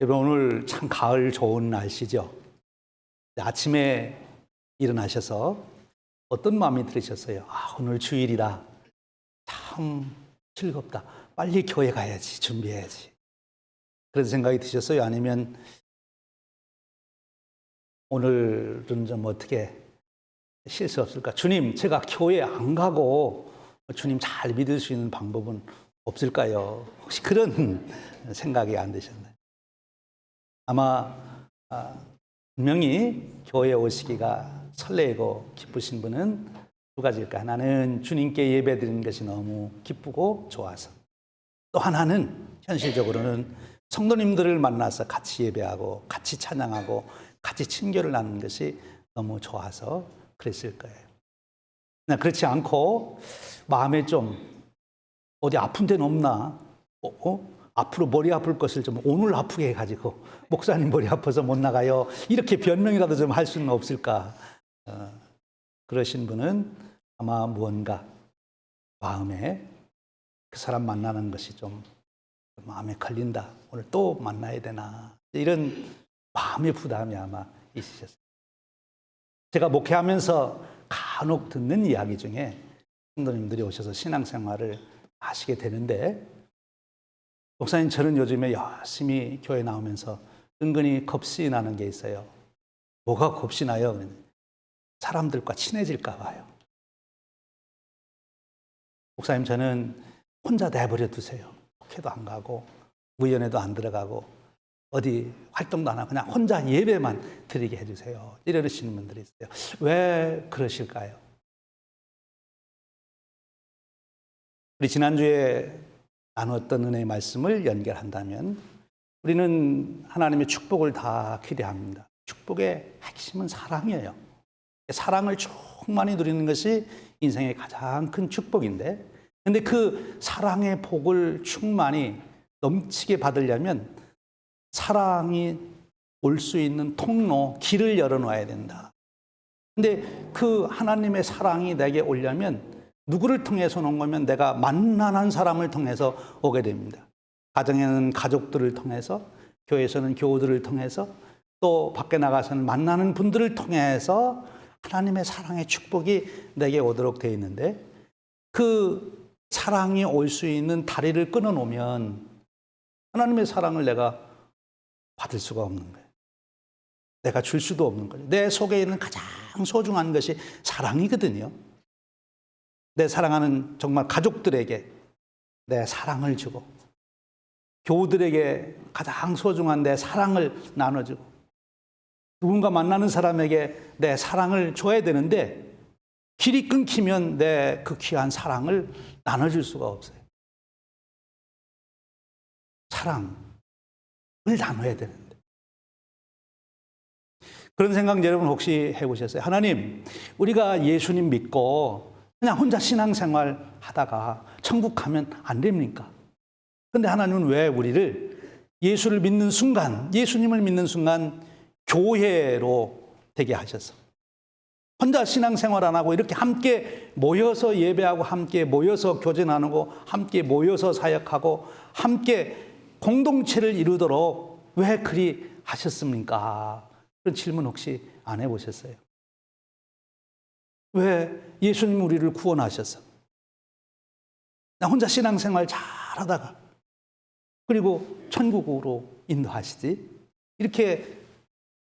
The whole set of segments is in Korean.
여러분, 오늘 참 가을 좋은 날씨죠. 아침에 일어나셔서 어떤 마음이 들으셨어요? 오늘 주일이라 참 즐겁다. 빨리 교회 가야지, 준비해야지. 그런 생각이 드셨어요? 아니면 오늘은 좀 어떻게 실수 없을까? 주님, 제가 교회 안 가고 주님 잘 믿을 수 있는 방법은 없을까요? 혹시 그런 생각이 안 드셨나요? 아마 분명히 교회에 오시기가 설레고 기쁘신 분은 두 가지일까? 하나는 주님께 예배드리는 것이 너무 기쁘고 좋아서, 또 하나는 현실적으로는 성도님들을 만나서 같이 예배하고 같이 찬양하고 같이 친교를 나누는 것이 너무 좋아서 그랬을 거예요. 그렇지 않고 마음에 좀 어디 아픈 데는 없나? 앞으로 머리 아플 것을 좀 오늘 아프게 해가지고 목사님 머리 아파서 못 나가요, 이렇게 변명이라도 좀 할 수는 없을까? 그러신 분은 아마 무언가 마음에 그 사람 만나는 것이 좀 마음에 걸린다, 오늘 또 만나야 되나, 이런 마음의 부담이 아마 있으셨어요. 제가 목회하면서 간혹 듣는 이야기 중에 성도님들이 오셔서 신앙생활을 하시게 되는데, 목사님, 저는 요즘에 열심히 교회 나오면서 은근히 겁이 나는 게 있어요. 뭐가 겁이 나요? 사람들과 친해질까 봐요. 목사님, 저는 혼자 내버려 두세요. 교회도 안 가고 의원에도 안 들어가고 어디 활동도 안 하고 그냥 혼자 예배만 드리게 해주세요, 이러시는 분들이 있어요. 왜 그러실까요? 우리 지난주에 나누었던 은혜의 말씀을 연결한다면 우리는 하나님의 축복을 다 기대합니다. 축복의 핵심은 사랑이에요. 사랑을 충만히 누리는 것이 인생의 가장 큰 축복인데, 그런데 그 사랑의 복을 충만히 넘치게 받으려면 사랑이 올 수 있는 통로, 길을 열어놔야 된다. 그런데 그 하나님의 사랑이 내게 오려면 누구를 통해서 오는 거면 내가 만나는 사람을 통해서 오게 됩니다. 가정에는 가족들을 통해서, 교회에서는 교우들을 통해서, 또 밖에 나가서는 만나는 분들을 통해서 하나님의 사랑의 축복이 내게 오도록 되어 있는데, 그 사랑이 올 수 있는 다리를 끊어놓으면 하나님의 사랑을 내가 받을 수가 없는 거예요. 내가 줄 수도 없는 거예요. 내 속에 있는 가장 소중한 것이 사랑이거든요. 내 사랑하는 정말 가족들에게 내 사랑을 주고, 교우들에게 가장 소중한 내 사랑을 나눠주고, 누군가 만나는 사람에게 내 사랑을 줘야 되는데 길이 끊기면 내 그 귀한 사랑을 나눠줄 수가 없어요. 사랑을 나눠야 되는데. 그런 생각 여러분 혹시 해보셨어요? 하나님, 우리가 예수님 믿고 그냥 혼자 신앙생활 하다가 천국 가면 안 됩니까? 그런데 하나님은 왜 우리를 예수를 믿는 순간, 예수님을 믿는 순간 교회로 되게 하셔서, 혼자 신앙생활 안 하고 이렇게 함께 모여서 예배하고 함께 모여서 교제 나누고 함께 모여서 사역하고 함께 공동체를 이루도록 왜 그리 하셨습니까? 그런 질문 혹시 안 해보셨어요? 왜 예수님 우리를 구원하셔서 나 혼자 신앙생활 잘하다가 그리고 천국으로 인도하시지? 이렇게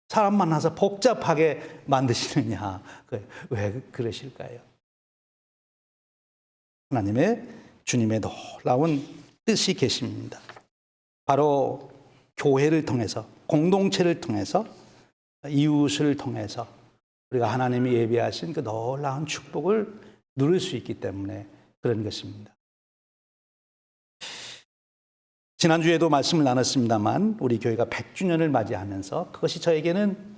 사람 만나서 복잡하게 만드시느냐? 왜 그러실까요? 하나님의, 주님의 놀라운 뜻이 계십니다. 바로 교회를 통해서, 공동체를 통해서, 이웃을 통해서 우리가 하나님이 예비하신 그 놀라운 축복을 누릴 수 있기 때문에 그런 것입니다. 지난주에도 말씀을 나눴습니다만 우리 교회가 100주년을 맞이하면서 그것이 저에게는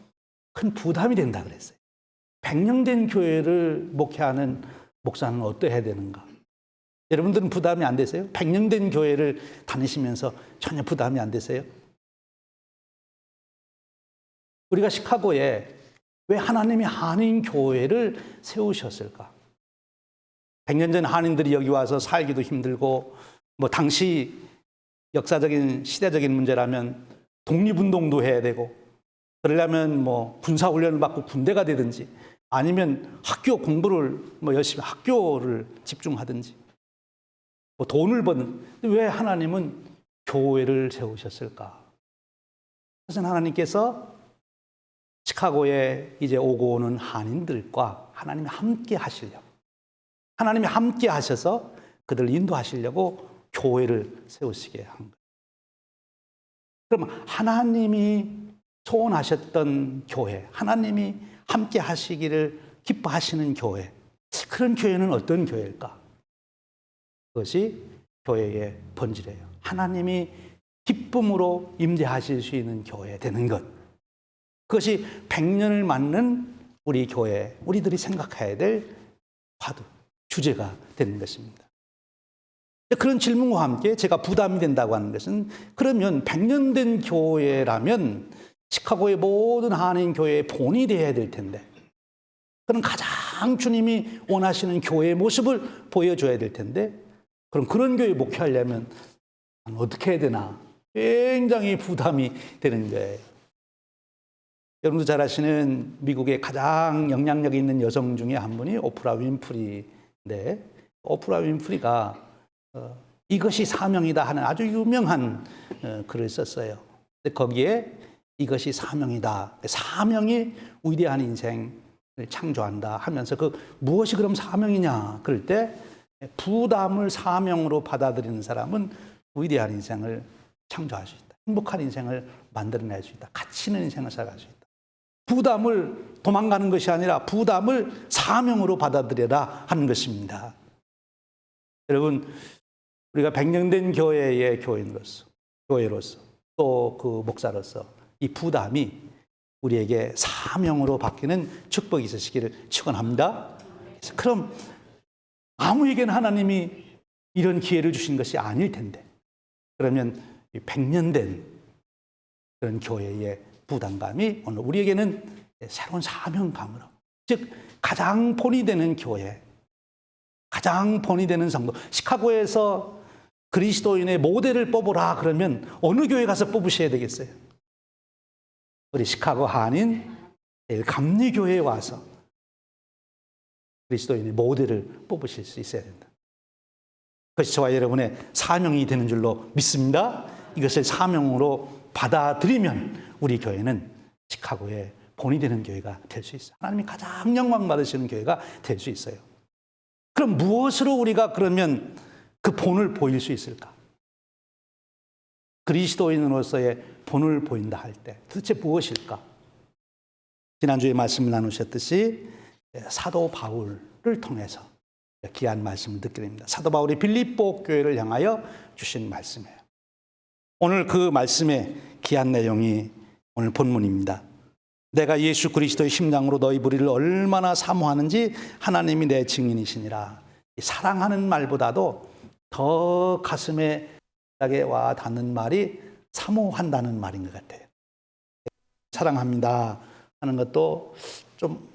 큰 부담이 된다 그랬어요. 100년 된 교회를 목회하는 목사는 어떠해야 되는가? 여러분들은 부담이 안 되세요? 100년 된 교회를 다니시면서 전혀 부담이 안 되세요? 우리가 시카고에 왜 하나님이 한인 교회를 세우셨을까? 100년 전 한인들이 여기 와서 살기도 힘들고, 당시 역사적인 시대적인 문제라면 독립운동도 해야 되고, 그러려면 뭐 군사훈련을 받고 군대가 되든지, 아니면 학교 공부를 뭐 열심히 학교를 집중하든지, 뭐 돈을 버는. 왜 하나님은 교회를 세우셨을까? 그래서 하나님께서 시카고에 이제 오고 오는 한인들과 하나님이 함께 하시려고, 하나님이 함께 하셔서 그들을 인도하시려고 교회를 세우시게 한 거예요. 그럼 하나님이 소원하셨던 교회, 하나님이 함께 하시기를 기뻐하시는 교회, 그런 교회는 어떤 교회일까? 그것이 교회의 본질이에요. 하나님이 기쁨으로 임재하실 수 있는 교회 되는 것. 그것이 100년을 맞는 우리 교회, 우리들이 생각해야 될 화두, 주제가 되는 것입니다. 그런 질문과 함께 제가 부담이 된다고 하는 것은, 그러면 100년 된 교회라면 시카고의 모든 한인 교회의 본이 되어야 될 텐데, 그런 가장 주님이 원하시는 교회의 모습을 보여줘야 될 텐데, 그럼 그런 교회 목회하려면 어떻게 해야 되나? 굉장히 부담이 되는 거예요. 여러분도 잘 아시는 미국의 가장 영향력 있는 여성 중에 한 분이 오프라 윈프리인데, 오프라 윈프리가 이것이 사명이다 하는 아주 유명한 글을 썼어요. 거기에 이것이 사명이다, 사명이 위대한 인생을 창조한다 하면서, 그 무엇이 그럼 사명이냐 그럴 때, 부담을 사명으로 받아들이는 사람은 위대한 인생을 창조할 수 있다, 행복한 인생을 만들어낼 수 있다, 가치 있는 인생을 살아갈 수 있다. 부담을 도망가는 것이 아니라 부담을 사명으로 받아들여라 하는 것입니다. 여러분, 우리가 100년 된 교회의 교인으로서, 교회로서, 또 그 목사로서 이 부담이 우리에게 사명으로 바뀌는 축복이 있으시기를 축원합니다. 그럼 아무에게나 하나님이 이런 기회를 주신 것이 아닐 텐데, 그러면 100년 된 그런 교회의 부담감이 오늘 우리에게는 새로운 사명감으로, 즉 가장 본이 되는 교회, 가장 본이 되는 성도, 시카고에서 그리스도인의 모델을 뽑으라 그러면 어느 교회 가서 뽑으셔야 되겠어요? 우리 시카고 한인 감리교회에 와서 그리스도인의 모델을 뽑으실 수 있어야 된다. 그것이 저와 여러분의 사명이 되는 줄로 믿습니다. 이것을 사명으로 받아들이면 우리 교회는 시카고의 본이 되는 교회가 될 수 있어요. 하나님이 가장 영광 받으시는 교회가 될 수 있어요. 그럼 무엇으로 우리가 그러면 그 본을 보일 수 있을까? 그리스도인으로서의 본을 보인다 할 때 도대체 무엇일까? 지난주에 말씀을 나누셨듯이 사도 바울을 통해서 귀한 말씀을 듣게 됩니다. 사도 바울이 빌립보 교회를 향하여 주신 말씀이에요. 오늘 그 말씀의 귀한 내용이 오늘 본문입니다. 내가 예수 그리스도의 심장으로 너희 무리를 얼마나 사모하는지 하나님이 내 증인이시니라. 사랑하는 말보다도 더 가슴에 와 닿는 말이 사모한다는 말인 것 같아요. 사랑합니다 하는 것도 좀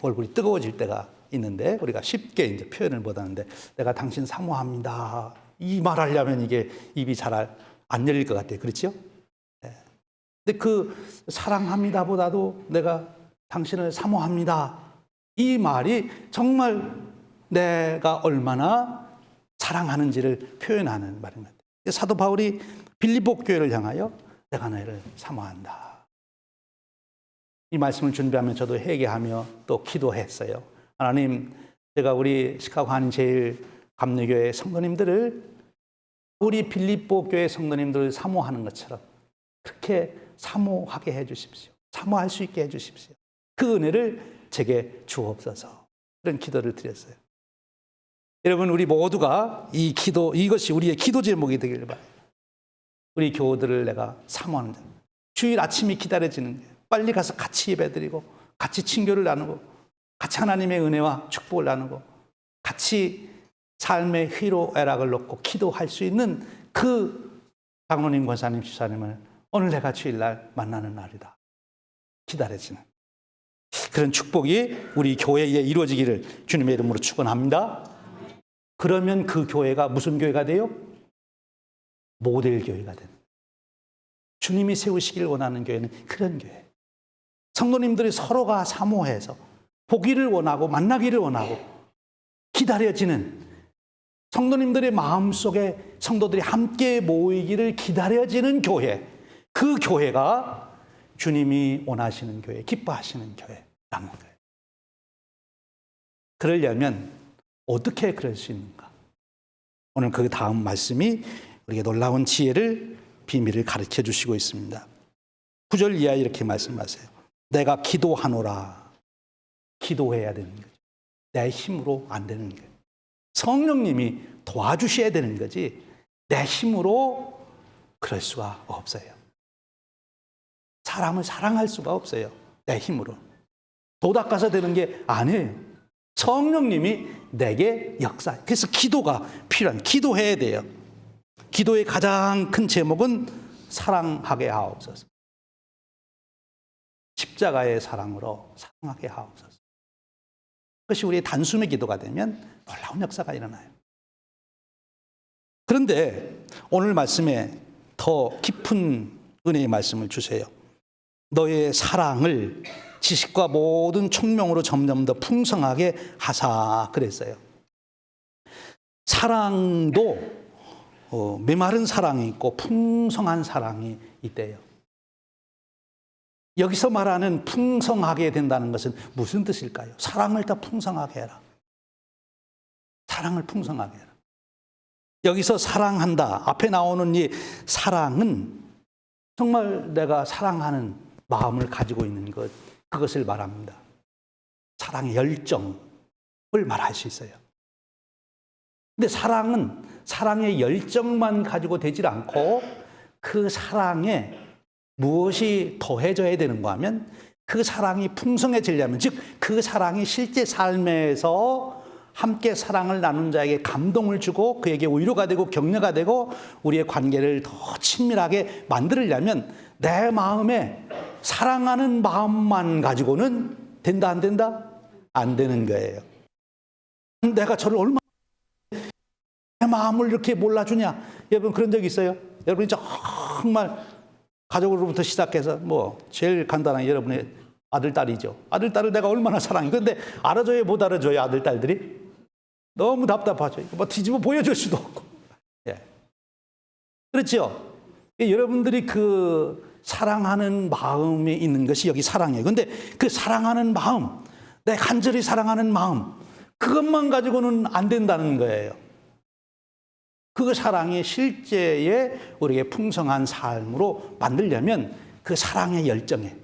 얼굴이 뜨거워질 때가 있는데, 우리가 쉽게 이제 표현을 못하는데, 내가 당신 사모합니다, 이 말하려면 이게 입이 잘 안 열릴 것 같아요. 그렇죠? 근데 그 사랑합니다보다도 내가 당신을 사모합니다, 이 말이 정말 내가 얼마나 사랑하는지를 표현하는 말인 것 같아요. 사도 바울이 빌립보 교회를 향하여 내가 너희를 사모한다, 이 말씀을 준비하면 저도 회개하며 또 기도했어요. 하나님, 제가 우리 시카고 한인 제일 감리교회 성도님들을 우리 빌립보 교회 성도님들을 사모하는 것처럼 그렇게 사모하게 해주십시오. 사모할 수 있게 해주십시오. 그 은혜를 제게 주옵소서. 그런 기도를 드렸어요. 여러분, 우리 모두가 이 기도, 이것이 우리의 기도 제목이 되기를 바라요. 우리 교우들을 내가 사모하는 자, 주일 아침이 기다려지는 거예요. 빨리 가서 같이 예배드리고, 같이 친교를 나누고, 같이 하나님의 은혜와 축복을 나누고, 같이 삶의 희로 애락을 놓고 기도할 수 있는 그 장로님, 권사님, 집사님을 오늘 내가 주일날 만나는 날이다, 기다려지는 그런 축복이 우리 교회에 이루어지기를 주님의 이름으로 축원합니다. 그러면 그 교회가 무슨 교회가 돼요? 모델 교회가 되는. 주님이 세우시길 원하는 교회는 그런 교회. 성도님들이 서로가 사모해서 보기를 원하고 만나기를 원하고 기다려지는, 성도님들의 마음속에 성도들이 함께 모이기를 기다려지는 교회, 그 교회가 주님이 원하시는 교회, 기뻐하시는 교회라는 거예요. 그러려면 어떻게 그럴 수 있는가? 오늘 그 다음 말씀이 우리에게 놀라운 지혜를, 비밀을 가르쳐 주시고 있습니다. 9절 이하에 이렇게 말씀하세요. 내가 기도하노라. 기도해야 되는 거죠. 내 힘으로 안 되는 거예요. 성령님이 도와주셔야 되는 거지 내 힘으로 그럴 수가 없어요. 사람을 사랑할 수가 없어요. 내 힘으로. 도 닦아서 되는 게 아니에요. 성령님이 내게 역사. 그래서 기도가 필요한, 기도해야 돼요. 기도의 가장 큰 제목은 사랑하게 하옵소서. 십자가의 사랑으로 사랑하게 하옵소서. 그것이 우리의 단숨의 기도가 되면 놀라운 역사가 일어나요. 그런데 오늘 말씀에 더 깊은 은혜의 말씀을 주세요. 너의 사랑을 지식과 모든 총명으로 점점 더 풍성하게 하사 그랬어요. 사랑도 메마른 사랑이 있고 풍성한 사랑이 있대요. 여기서 말하는 풍성하게 된다는 것은 무슨 뜻일까요? 사랑을 더 풍성하게 해라. 사랑을 풍성하게 해라. 여기서 사랑한다. 앞에 나오는 이 사랑은 정말 내가 사랑하는 마음을 가지고 있는 것, 그것을 말합니다. 사랑의 열정을 말할 수 있어요. 근데 사랑은 사랑의 열정만 가지고 되질 않고 그 사랑에 무엇이 더해져야 되는가 하면 그 사랑이 풍성해지려면, 즉 그 사랑이 실제 삶에서 함께 사랑을 나눈 자에게 감동을 주고 그에게 위로가 되고 격려가 되고 우리의 관계를 더 친밀하게 만들려면 내 마음에 사랑하는 마음만 가지고는 된다 안 된다? 안 되는 거예요. 내가 저를 얼마나 내 마음을 이렇게 몰라주냐. 여러분 그런 적 있어요? 여러분이 정말 가족으로부터 시작해서 뭐 제일 간단한 여러분의 아들, 딸이죠. 아들, 딸을 내가 얼마나 사랑해. 그런데 알아줘야 못 알아줘요, 아들, 딸들이. 너무 답답하죠. 뭐 뒤집어 보여줄 수도 없고. 예. 그렇죠? 여러분들이 그 사랑하는 마음이 있는 것이 여기 사랑이에요. 그런데 그 사랑하는 마음, 내 간절히 사랑하는 마음, 그것만 가지고는 안 된다는 거예요. 그 사랑이 실제의 우리에게 풍성한 삶으로 만들려면 그 사랑의 열정에,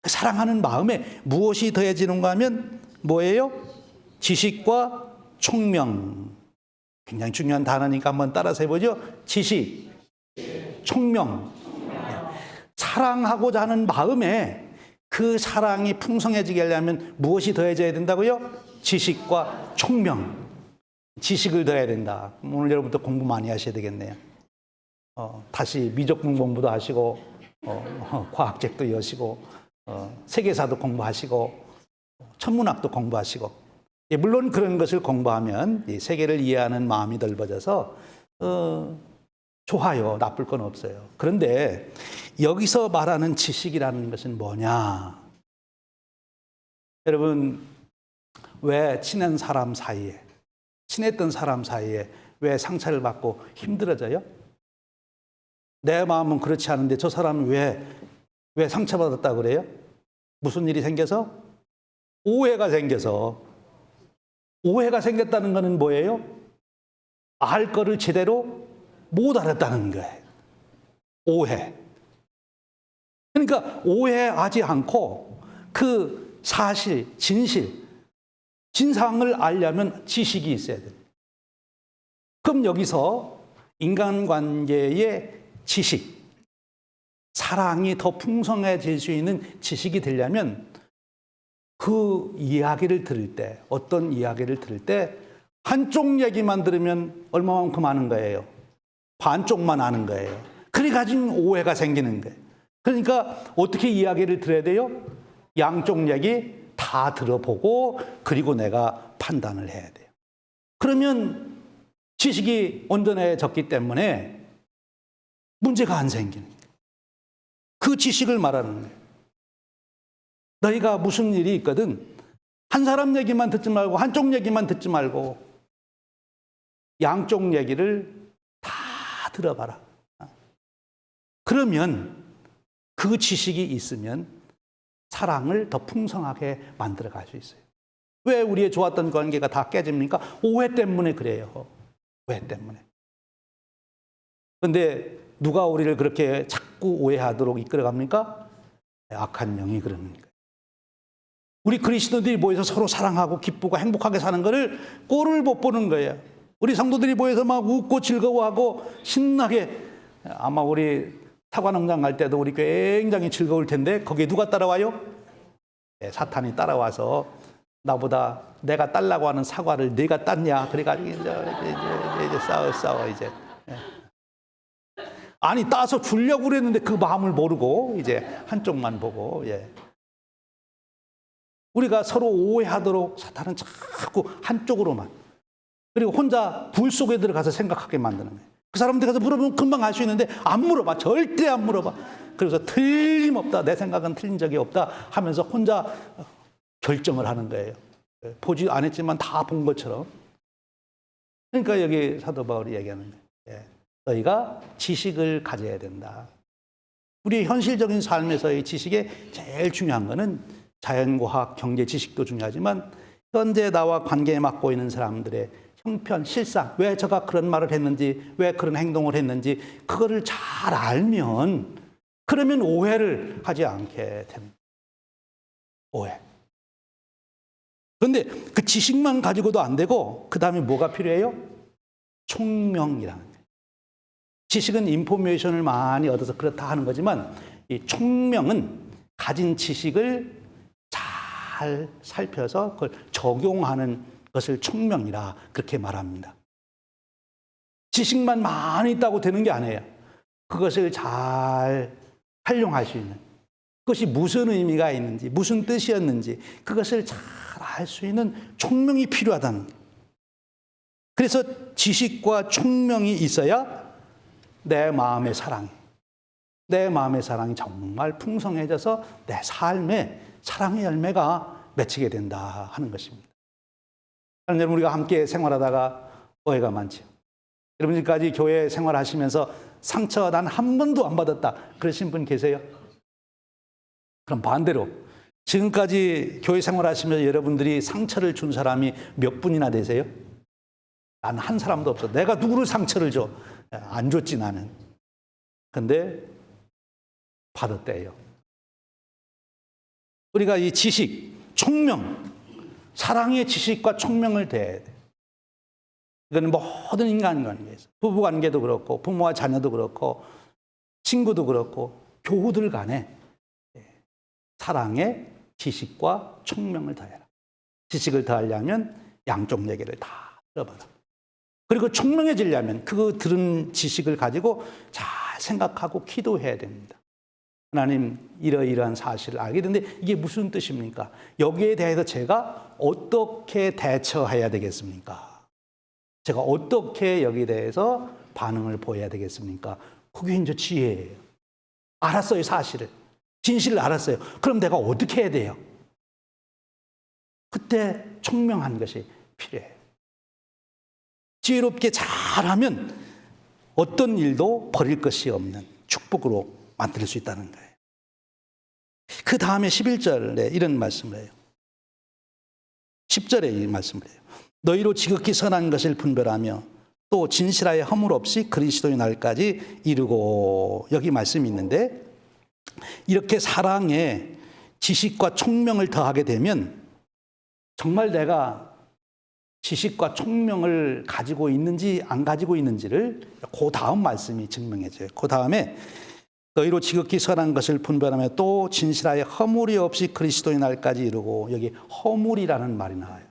그 사랑하는 마음에 무엇이 더해지는가 하면 뭐예요? 지식과 총명. 굉장히 중요한 단어니까 한번 따라서 해보죠. 지식, 총명. 사랑하고자 하는 마음에 그 사랑이 풍성해지게 하려면 무엇이 더해져야 된다고요? 지식과 총명. 지식을 더해야 된다. 오늘 여러분도 공부 많이 하셔야 되겠네요. 다시 미적분 공부도 하시고 과학책도 여시고 세계사도 공부하시고 천문학도 공부하시고. 물론 그런 것을 공부하면 세계를 이해하는 마음이 넓어져서 좋아요. 나쁠 건 없어요. 그런데 여기서 말하는 지식이라는 것은 뭐냐? 여러분, 왜 친한 사람 사이에, 친했던 사람 사이에 왜 상처를 받고 힘들어져요? 내 마음은 그렇지 않은데 저 사람은 왜 상처받았다고 그래요? 무슨 일이 생겨서? 오해가 생겨서. 오해가 생겼다는 것은 뭐예요? 알 거를 제대로 못 알았다는 거예요. 오해. 그러니까 오해하지 않고 그 사실, 진상을 알려면 지식이 있어야 돼요. 그럼 여기서 인간관계의 지식, 사랑이 더 풍성해질 수 있는 지식이 되려면 그 이야기를 들을 때, 어떤 이야기를 들을 때 한쪽 얘기만 들으면 얼마만큼 아는 거예요? 반쪽만 아는 거예요. 그래가지고 오해가 생기는 거예요. 그러니까 어떻게 이야기를 들어야 돼요? 양쪽 얘기 다 들어보고 그리고 내가 판단을 해야 돼요. 그러면 지식이 온전해졌기 때문에 문제가 안 생기는 거예요. 그 지식을 말하는 거예요. 너희가 무슨 일이 있거든 한 사람 얘기만 듣지 말고 한쪽 얘기만 듣지 말고 양쪽 얘기를 다 들어봐라. 그러면 그 지식이 있으면 사랑을 더 풍성하게 만들어갈 수 있어요. 왜 우리의 좋았던 관계가 다 깨집니까? 오해 때문에 그래요. 오해 때문에. 그런데 누가 우리를 그렇게 자꾸 오해하도록 이끌어갑니까? 악한 영이 그러는 거예요. 우리 그리스도인들이 모여서 서로 사랑하고 기쁘고 행복하게 사는 거를 꼴을 못 보는 거예요. 우리 성도들이 모여서 막 웃고 즐거워하고 신나게 아마 우리 사과농장 갈 때도 우리 굉장히 즐거울 텐데 거기에 누가 따라와요? 네, 사탄이 따라와서 나보다 내가 딸라고 하는 사과를 네가 땄냐? 그래가지고 이제 싸워 이제. 아니 따서 주려고 그랬는데 그 마음을 모르고 이제 한쪽만 보고. 우리가 서로 오해하도록 사탄은 자꾸 한쪽으로만 그리고 혼자 불 속에 들어가서 생각하게 만드는 거예요. 그 사람한테 가서 물어보면 금방 알 수 있는데 안 물어봐. 절대 안 물어봐. 그래서 틀림없다. 내 생각은 틀린 적이 없다 하면서 혼자 결정을 하는 거예요. 보지 않았지만 다 본 것처럼. 그러니까 여기 사도 바울이 얘기하는 거예요. 너희가 지식을 가져야 된다. 우리 현실적인 삶에서의 지식에 제일 중요한 거는 자연과학, 경제 지식도 중요하지만 현재 나와 관계에 맡고 있는 사람들의 형편, 실상, 왜 저가 그런 말을 했는지, 왜 그런 행동을 했는지 그거를 잘 알면 그러면 오해를 하지 않게 됩니다. 오해. 그런데 그 지식만 가지고도 안 되고 그 다음에 뭐가 필요해요? 총명이라는 거예요. 지식은 인포메이션을 많이 얻어서 그렇다 하는 거지만 이 총명은 가진 지식을 잘 살펴서 그걸 적용하는 것을 총명이라 그렇게 말합니다. 지식만 많이 있다고 되는 게 아니에요. 그것을 잘 활용할 수 있는, 그것이 무슨 의미가 있는지, 무슨 뜻이었는지 그것을 잘 알 수 있는 총명이 필요하다는 거예요. 그래서 지식과 총명이 있어야 내 마음의 사랑이 정말 풍성해져서 내 삶에 사랑의 열매가 맺히게 된다 하는 것입니다. 여러분, 우리가 함께 생활하다가 오해가 많죠. 여러분 지금까지 교회 생활하시면서 상처 난 한 번도 안 받았다 그러신 분 계세요? 그럼 반대로 지금까지 교회 생활하시면서 여러분들이 상처를 준 사람이 몇 분이나 되세요? 난 한 사람도 없어. 내가 누구를 상처를 줘? 안 줬지 나는. 근데 받았대요. 우리가 이 지식, 총명, 사랑의 지식과 총명을 대해야 돼. 이건 모든 인간관계에서 부부관계도 그렇고 부모와 자녀도 그렇고 친구도 그렇고 교우들 간에 사랑의 지식과 총명을 더해라. 지식을 더하려면 양쪽 얘기를 다 들어봐라. 그리고 총명해지려면 그 들은 지식을 가지고 잘 생각하고 기도해야 됩니다. 하나님 이러이러한 사실을 알게 되는데 이게 무슨 뜻입니까? 여기에 대해서 제가 어떻게 대처해야 되겠습니까? 제가 어떻게 여기에 대해서 반응을 보여야 되겠습니까? 그게 이제 지혜예요. 알았어요, 사실을. 진실을 알았어요. 그럼 내가 어떻게 해야 돼요? 그때 총명한 것이 필요해요. 지혜롭게 잘하면 어떤 일도 버릴 것이 없는 축복으로 만들 수 있다는 거예요. 그 다음에 11절에 이런 말씀을 해요. 10절에 이 말씀을 해요. 너희로 지극히 선한 것을 분별하며 또 진실하여 허물 없이 그리스도의 날까지 이루고, 여기 말씀이 있는데 이렇게 사랑에 지식과 총명을 더하게 되면 정말 내가 지식과 총명을 가지고 있는지 안 가지고 있는지를 그 다음 말씀이 증명해줘요. 그 다음에 너희로 지극히 선한 것을 분별하며 또 진실하여 허물이 없이 그리스도의 날까지 이루고, 여기 허물이라는 말이 나와요.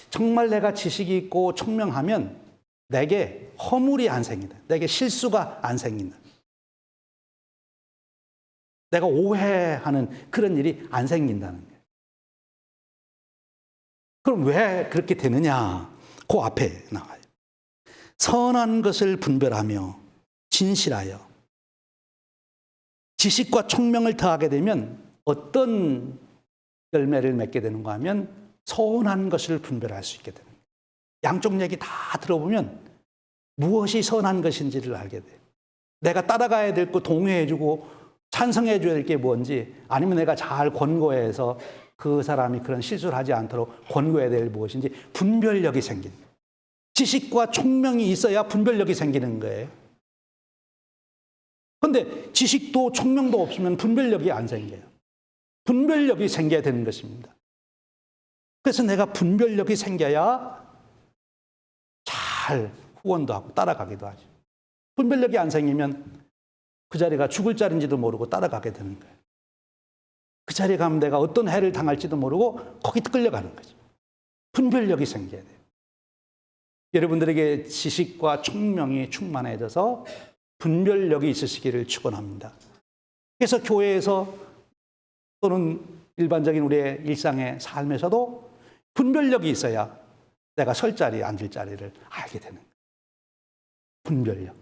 정말 내가 지식이 있고 총명하면 내게 허물이 안 생긴다. 내게 실수가 안 생긴다. 내가 오해하는 그런 일이 안 생긴다는 거예요. 그럼 왜 그렇게 되느냐? 그 앞에 나와요. 선한 것을 분별하며 진실하여. 지식과 총명을 더하게 되면 어떤 열매를 맺게 되는가 하면 선한 것을 분별할 수 있게 되는 거예요. 양쪽 얘기 다 들어보면 무엇이 선한 것인지를 알게 돼요. 내가 따라가야 될 거 동의해주고 찬성해줘야 될 게 뭔지, 아니면 내가 잘 권고해서 그 사람이 그런 실수를 하지 않도록 권고해야 될 무엇인지 분별력이 생깁니다. 지식과 총명이 있어야 분별력이 생기는 거예요. 그런데 지식도 총명도 없으면 분별력이 안 생겨요. 분별력이 생겨야 되는 것입니다. 그래서 내가 분별력이 생겨야 잘 후원도 하고 따라가기도 하죠. 분별력이 안 생기면 그 자리가 죽을 자리인지도 모르고 따라가게 되는 거예요. 그 자리에 가면 내가 어떤 해를 당할지도 모르고 거기 끌려가는 거죠. 분별력이 생겨야 돼요. 여러분들에게 지식과 총명이 충만해져서 분별력이 있으시기를 축원합니다. 그래서 교회에서 또는 일반적인 우리의 일상의 삶에서도 분별력이 있어야 내가 설 자리, 앉을 자리를 알게 되는 거예요. 분별력.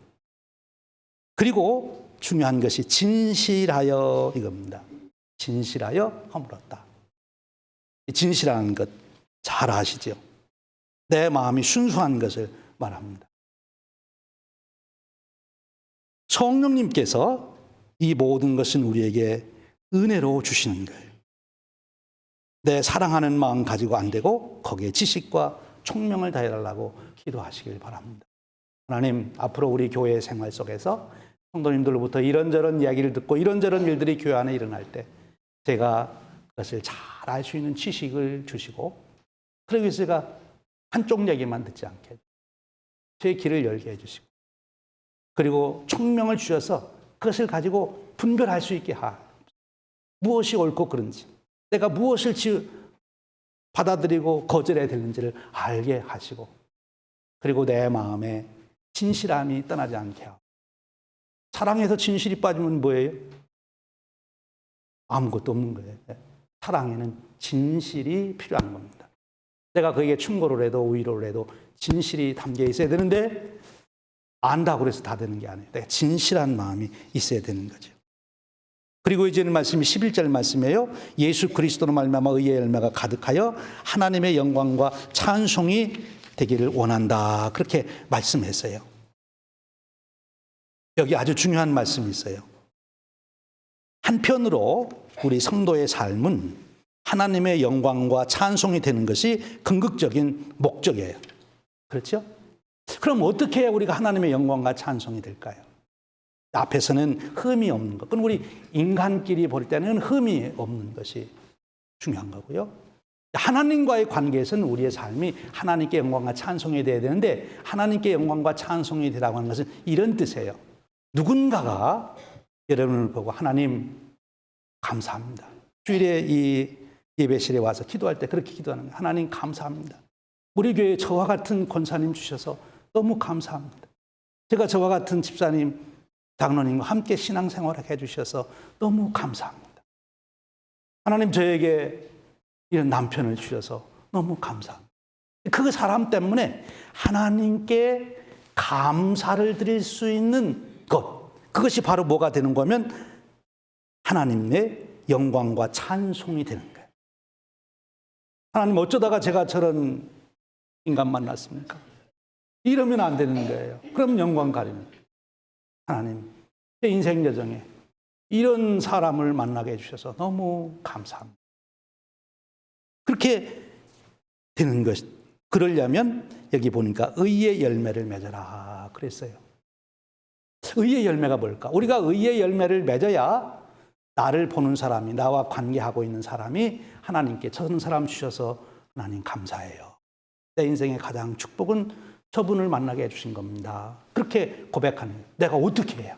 그리고 중요한 것이 진실하여 이겁니다. 진실하여 허물었다. 진실한 것 잘 아시죠? 내 마음이 순수한 것을 말합니다. 성령님께서 이 모든 것은 우리에게 은혜로 주시는 거예요. 내 사랑하는 마음 가지고 안 되고 거기에 지식과 총명을 다해달라고 기도하시길 바랍니다. 하나님, 앞으로 우리 교회 생활 속에서 성도님들로부터 이런저런 이야기를 듣고 이런저런 일들이 교회 안에 일어날 때 제가 그것을 잘 알 수 있는 지식을 주시고, 그러기 위해서 제가 한쪽 얘기만 듣지 않게 제 길을 열게 해주시고, 그리고 총명을 주셔서 그것을 가지고 분별할 수 있게 무엇이 옳고 그른지, 내가 무엇을 받아들이고 거절해야 되는지를 알게 하시고, 그리고 내 마음에 진실함이 떠나지 않게 하고. 사랑에서 진실이 빠지면 뭐예요? 아무것도 없는 거예요. 사랑에는 진실이 필요한 겁니다. 내가 거기에 충고를 해도 위로를 해도 진실이 담겨 있어야 되는데, 안다고 해서 다 되는 게 아니에요. 내가 진실한 마음이 있어야 되는 거죠. 그리고 이제는 말씀이 11절 말씀이에요. 예수 그리스도로 말미암아 의의 열매가 가득하여 하나님의 영광과 찬송이 되기를 원한다. 그렇게 말씀했어요. 여기 아주 중요한 말씀이 있어요. 한편으로 우리 성도의 삶은 하나님의 영광과 찬송이 되는 것이 궁극적인 목적이에요. 그렇죠? 그럼 어떻게 해야 우리가 하나님의 영광과 찬송이 될까요? 앞에서는 흠이 없는 것. 그럼 우리 인간끼리 볼 때는 흠이 없는 것이 중요한 거고요. 하나님과의 관계에서는 우리의 삶이 하나님께 영광과 찬송이 돼야 되는데, 하나님께 영광과 찬송이 되라고 하는 것은 이런 뜻이에요. 누군가가 여러분을 보고 하나님 감사합니다. 주일에 이 예배실에 와서 기도할 때 그렇게 기도하는 거예요. 하나님 감사합니다. 우리 교회에 저와 같은 권사님 주셔서 너무 감사합니다. 제가 저와 같은 집사님, 장로님과 함께 신앙생활을 해주셔서 너무 감사합니다. 하나님 저에게 이런 남편을 주셔서 너무 감사합니다. 그 사람 때문에 하나님께 감사를 드릴 수 있는 것, 그것이 바로 뭐가 되는 거면 하나님의 영광과 찬송이 되는 거예요. 하나님 어쩌다가 제가 저런 인간 만났습니까? 이러면 안 되는 거예요. 그럼 영광 가리는 거예요. 하나님, 제 인생 여정에 이런 사람을 만나게 해주셔서 너무 감사합니다. 그렇게 되는 것. 그러려면 여기 보니까 의의 열매를 맺어라 그랬어요. 의의 열매가 뭘까? 우리가 의의 열매를 맺어야 나를 보는 사람이, 나와 관계하고 있는 사람이 하나님께 저런 사람 주셔서 하나님 감사해요. 내 인생의 가장 축복은 저분을 만나게 해주신 겁니다. 그렇게 고백하는 거예요. 내가 어떻게 해야?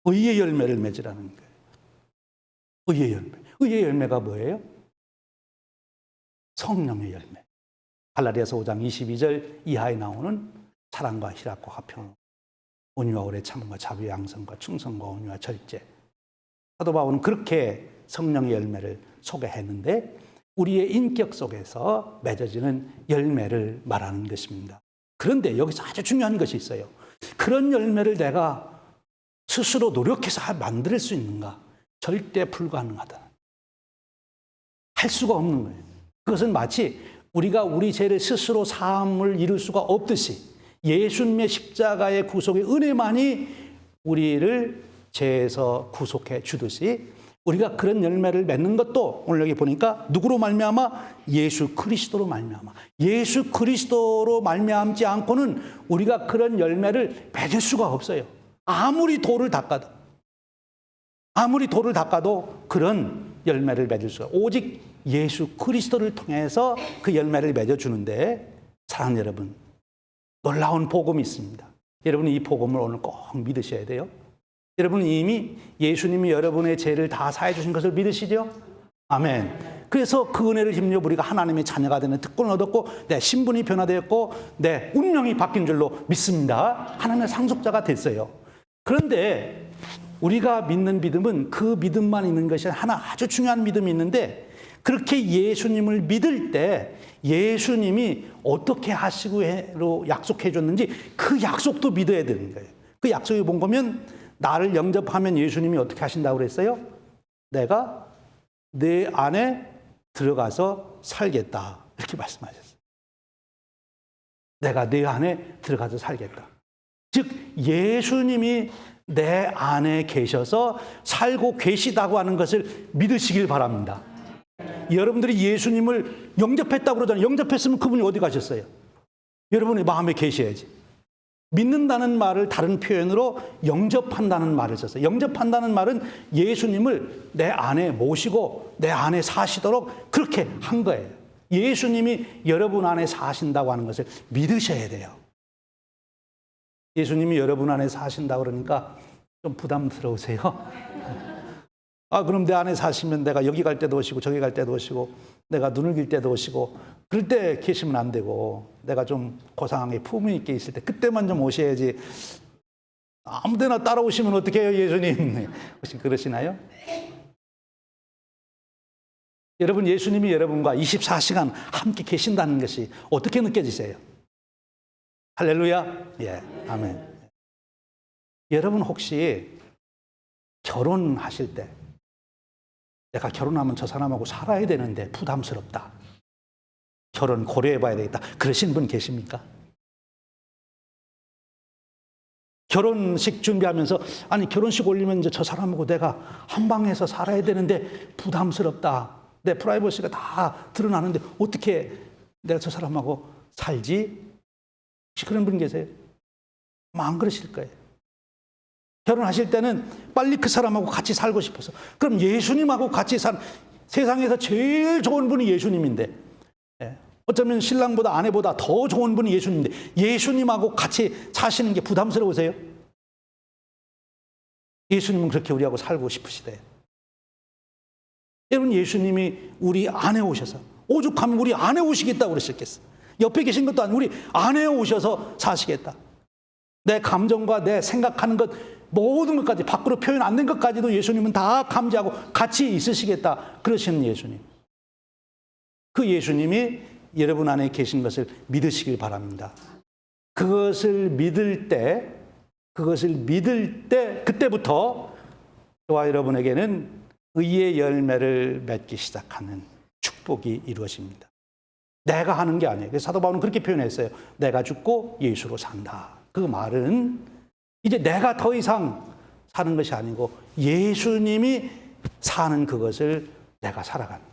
의의 열매를 맺으라는 거예요. 의의 열매. 의의 열매가 뭐예요? 성령의 열매. 갈라디아서 5장 22절 이하에 나오는 사랑과 희락과 화평, 온유와 오래 참음과 자비, 양성과 충성과 온유와 절제. 사도 바울은 그렇게 성령의 열매를 소개했는데, 우리의 인격 속에서 맺어지는 열매를 말하는 것입니다. 그런데 여기서 아주 중요한 것이 있어요. 그런 열매를 내가 스스로 노력해서 만들 수 있는가? 절대 불가능하다. 할 수가 없는 거예요. 그것은 마치 우리가 우리 죄를 스스로 사함을 이룰 수가 없듯이 예수님의 십자가의 구속의 은혜만이 우리를 죄에서 구속해 주듯이 우리가 그런 열매를 맺는 것도 오늘 여기 보니까 누구로 말미암아? 예수 그리스도로 말미암아. 예수 그리스도로 말미암지 않고는 우리가 그런 열매를 맺을 수가 없어요. 아무리 돌을 닦아도 그런 열매를 맺을 수가 없어요. 오직 예수 그리스도를 통해서 그 열매를 맺어주는데, 사랑하는 여러분, 놀라운 복음이 있습니다. 여러분이 이 복음을 오늘 꼭 믿으셔야 돼요. 여러분은 이미 예수님이 여러분의 죄를 다 사해 주신 것을 믿으시죠? 아멘. 그래서 그 은혜를 힘입어 우리가 하나님의 자녀가 되는 특권을 얻었고 내 신분이 변화되었고 내 운명이 바뀐 줄로 믿습니다. 하나님의 상속자가 됐어요. 그런데 우리가 믿는 믿음은 그 믿음만 있는 것이 하나 아주 중요한 믿음이 있는데, 그렇게 예수님을 믿을 때 예수님이 어떻게 하시고 약속해 줬는지 그 약속도 믿어야 되는 거예요. 그 약속이 뭔 거면, 나를 영접하면 예수님이 어떻게 하신다고 그랬어요? 내가 내 안에 들어가서 살겠다, 이렇게 말씀하셨어요. 내가 내 안에 들어가서 살겠다. 즉 예수님이 내 안에 계셔서 살고 계시다고 하는 것을 믿으시길 바랍니다. 여러분들이 예수님을 영접했다고 그러잖아요. 영접했으면 그분이 어디 가셨어요? 여러분의 마음에 계셔야지. 믿는다는 말을 다른 표현으로 영접한다는 말을 썼어요. 영접한다는 말은 예수님을 내 안에 모시고 내 안에 사시도록 그렇게 한 거예요. 예수님이 여러분 안에 사신다고 하는 것을 믿으셔야 돼요. 예수님이 여러분 안에 사신다고 그러니까 좀 부담스러우세요? 그럼 내 안에 사시면 내가 여기 갈 때도 오시고 저기 갈 때도 오시고 내가 눈을 길 때도 오시고 그럴 때 계시면 안 되고, 내가 좀 고상하게 품위 있게 있을 때 그때만 좀 오셔야지, 아무 데나 따라오시면 어떻게 해요, 예수님? 혹시 그러시나요? 여러분, 예수님이 여러분과 24시간 함께 계신다는 것이 어떻게 느껴지세요? 할렐루야. 예, 아멘. 여러분 혹시 결혼하실 때 내가 결혼하면 저 사람하고 살아야 되는데 부담스럽다, 결혼 고려해 봐야 되겠다, 그러신 분 계십니까? 결혼식 준비하면서 결혼식 올리면 이제 저 사람하고 내가 한 방에서 살아야 되는데 부담스럽다, 내 프라이버시가 다 드러나는데 어떻게 내가 저 사람하고 살지? 혹시 그런 분 계세요? 안 그러실 거예요. 결혼하실 때는 빨리 그 사람하고 같이 살고 싶어서, 그럼 예수님하고 같이 세상에서 제일 좋은 분이 예수님인데, 어쩌면 신랑보다 아내보다 더 좋은 분이 예수님인데 예수님하고 같이 사시는 게 부담스러우세요? 예수님은 그렇게 우리하고 살고 싶으시대요. 여러분, 예수님이 우리 안에 오셔서, 오죽하면 우리 안에 오시겠다고 그러셨겠어요. 옆에 계신 것도 아니고 우리 안에 오셔서 사시겠다. 내 감정과 내 생각하는 것, 모든 것까지, 밖으로 표현 안 된 것까지도 예수님은 다 감지하고 같이 있으시겠다, 그러시는 예수님. 그 예수님이 여러분 안에 계신 것을 믿으시길 바랍니다. 그것을 믿을 때 그때부터 저와 여러분에게는 의의 열매를 맺기 시작하는 축복이 이루어집니다. 내가 하는 게 아니에요. 그래서 사도 바울은 그렇게 표현했어요. 내가 죽고 예수로 산다. 그 말은 이제 내가 더 이상 사는 것이 아니고 예수님이 사는 그것을 내가 살아가는.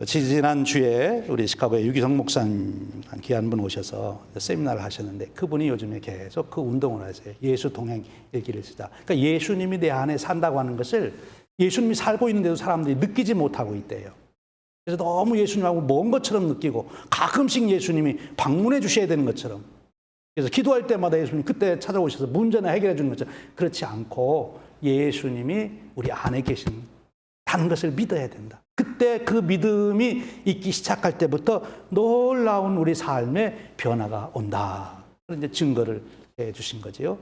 지난주에 우리 시카고의 유기성 목사님 귀한 분 오셔서 세미나를 하셨는데, 그분이 요즘에 계속 그 운동을 하세요. 예수 동행 일기를 쓰자. 그러니까 예수님이 내 안에 산다고 하는 것을 예수님이 살고 있는데도 사람들이 느끼지 못하고 있대요. 그래서 너무 예수님하고 먼 것처럼 느끼고, 가끔씩 예수님이 방문해 주셔야 되는 것처럼, 그래서 기도할 때마다 예수님 그때 찾아오셔서 문제나 해결해 주는 것처럼, 그렇지 않고 예수님이 우리 안에 계신다는 것을 믿어야 된다. 그때 그 믿음이 있기 시작할 때부터 놀라운 우리 삶의 변화가 온다. 그런 이제 증거를 해 주신 거죠.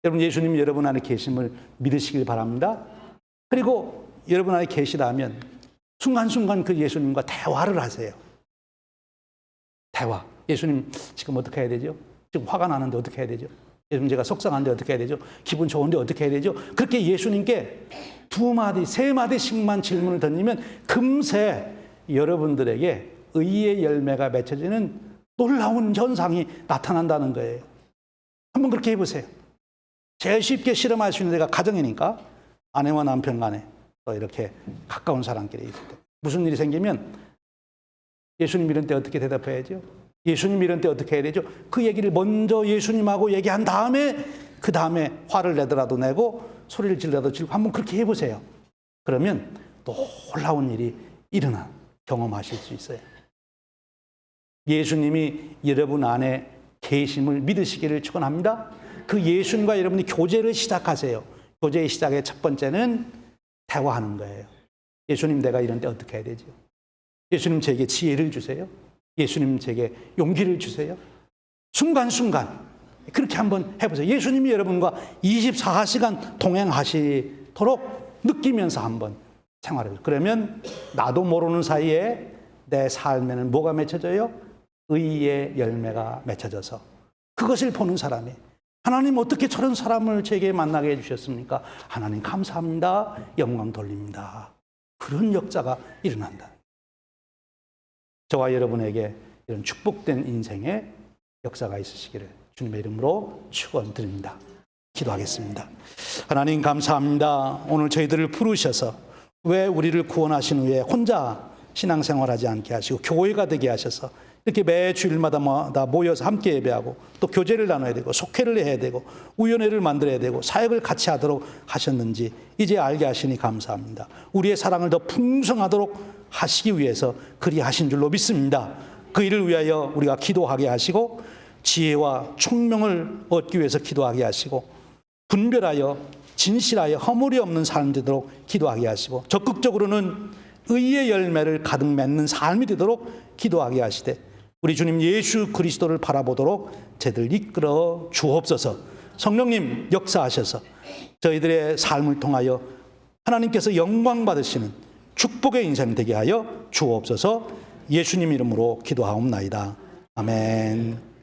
여러분, 예수님이 여러분 안에 계심을 믿으시길 바랍니다. 그리고 여러분 안에 계시다면 순간순간 그 예수님과 대화를 하세요. 대화. 예수님, 지금 어떻게 해야 되죠? 지금 화가 나는데 어떻게 해야 되죠? 예수님 제가 속상한데 어떻게 해야 되죠? 기분 좋은데 어떻게 해야 되죠? 그렇게 예수님께 2마디, 3마디씩만 질문을 던지면 금세 여러분들에게 의의 열매가 맺혀지는 놀라운 현상이 나타난다는 거예요. 한번 그렇게 해보세요. 제일 쉽게 실험할 수 있는 데가 가정이니까 아내와 남편 간에 또 이렇게 가까운 사람끼리 있을 때 무슨 일이 생기면 예수님 이런 때 어떻게 대답해야죠? 예수님 이런 때 어떻게 해야 되죠? 그 얘기를 먼저 예수님하고 얘기한 다음에 그 다음에 화를 내더라도 내고 소리를 질러도 지르고 한번 그렇게 해보세요. 그러면 놀라운 일이 일어나 경험하실 수 있어요. 예수님이 여러분 안에 계심을 믿으시기를 축원합니다. 그 예수님과 여러분이 교제를 시작하세요. 교제의 시작의 첫 번째는 대화하는 거예요. 예수님 내가 이런 때 어떻게 해야 되죠? 예수님 제게 지혜를 주세요. 예수님 제게 용기를 주세요. 순간순간 그렇게 한번 해보세요. 예수님이 여러분과 24시간 동행하시도록 느끼면서 한번 생활해보세요. 그러면 나도 모르는 사이에 내 삶에는 뭐가 맺혀져요? 의의 열매가 맺혀져서 그것을 보는 사람이 하나님 어떻게 저런 사람을 제게 만나게 해주셨습니까? 하나님 감사합니다. 영광 돌립니다. 그런 역사가 일어난다. 저와 여러분에게 이런 축복된 인생의 역사가 있으시기를 주님의 이름으로 축원드립니다. 기도하겠습니다. 하나님 감사합니다. 오늘 저희들을 부르셔서 왜 우리를 구원하신 후에 혼자 신앙생활하지 않게 하시고 교회가 되게 하셔서 이렇게 매 주일마다 모여서 함께 예배하고 또 교제를 나눠야 되고 속회를 해야 되고 우연회를 만들어야 되고 사역을 같이 하도록 하셨는지 이제 알게 하시니 감사합니다. 우리의 사랑을 더 풍성하도록 하시기 위해서 그리하신 줄로 믿습니다. 그 일을 위하여 우리가 기도하게 하시고 지혜와 총명을 얻기 위해서 기도하게 하시고 분별하여 진실하여 허물이 없는 삶이 되도록 기도하게 하시고 적극적으로는 의의 열매를 가득 맺는 삶이 되도록 기도하게 하시되 우리 주님 예수 그리스도를 바라보도록 저희들 이끌어 주옵소서. 성령님 역사하셔서 저희들의 삶을 통하여 하나님께서 영광 받으시는 축복의 인생 되게 하여 주옵소서. 예수님 이름으로 기도하옵나이다. 아멘.